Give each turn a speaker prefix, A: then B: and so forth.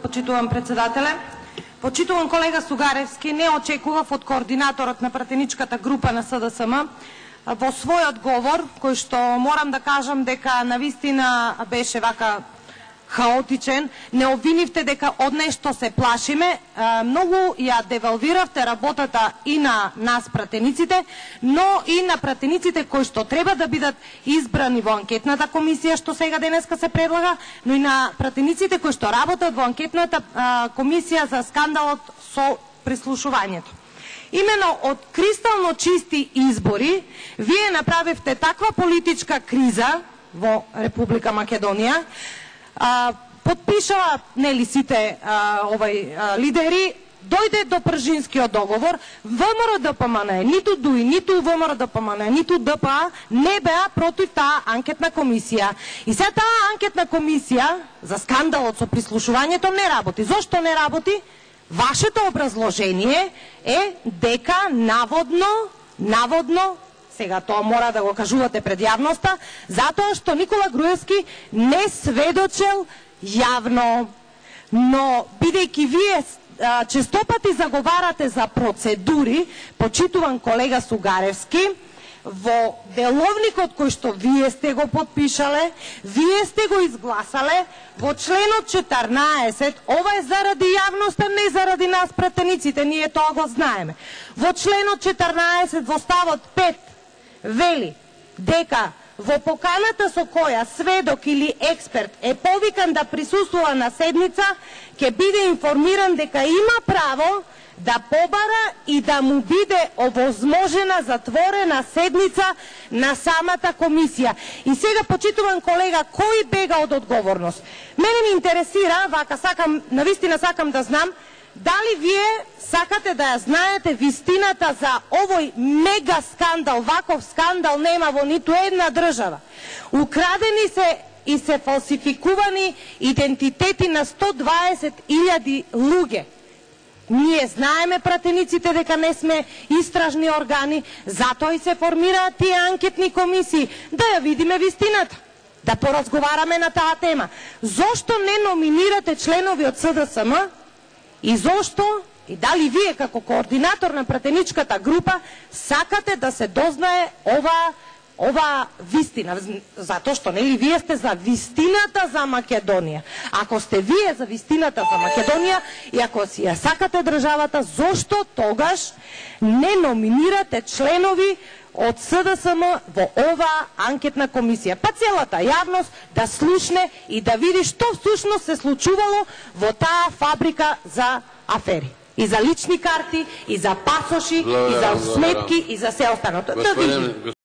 A: Почитувам председателе. Почитувам колега Сугаревски, не очекував од координаторот на пратеничката група на СДСМ во својот говор, кој што морам да кажам дека навистина беше вака хаотичен, не обвинивте дека од нешто се плашиме, многу ја девалвиравте работата и на нас пратениците, но и на пратениците кои што треба да бидат избрани во анкетната комисија, што сега денеска се предлага, но и на пратениците кои што работат во анкетната комисија за скандалот со прислушувањето. Именно од кристално чисти избори, вие направивте таква политичка криза во Република Македонија, подпишава нели сите лидери, дојде до Пржинскиот договор, ВМРО-ДПМН, ниту ДУИ, ниту ВМРО-ДПМН, ниту ДПА не беа против таа анкетна комисија. И сега таа анкетна комисија за скандалот со прислушувањето не работи. Зошто не работи? Вашето образложение е дека наводно, сега тоа мора да го кажувате пред јавноста, затоа што Никола Груевски не сведочел јавно. Но, бидејќи вие честопати заговарате за процедури, почитуван колега Сугаревски, во деловникот кој што вие сте го подпишале, вие сте го изгласале, во членот 14, ова е заради јавноста, не заради нас пратениците, ние тоа го знаеме. Во членот 14, во ставот 5, вели дека во поканата со која сведок или експерт е повикан да присуствува на седница, ќе биде информиран дека има право да побара и да му биде овозможена затворена седница на самата комисија. И сега, почитуван колега, кој бега од одговорност? Мене ми интересира, вака навистина сакам да знам, дали вие сакате да ја знаете вистината за овој мега скандал? Ваков скандал нема во ниту една држава. Украдени се и се фалсификувани идентитети на 120.000 луѓе. Ние знаеме пратениците дека не сме истражни органи, затоа и се формираат тие анкетни комисии, да ја видиме вистината, да поразговараме на таа тема. Зошто не номинирате членови од СДСМ и зошто и дали вие како координатор на пратеничката група сакате да се дознае ова вистина, затоа што нели вие сте за вистината за Македонија. Ако сте вие за вистината за Македонија и ако си ја сакате државата, зошто тогаш не номинирате членови од СДСМ во ова анкетна комисија? Па целата јавност да слушне и да види што всушност се случувало во таа фабрика за афери. И за лични карти, и за пасоши, и за сметки, и за се останато. Да видим.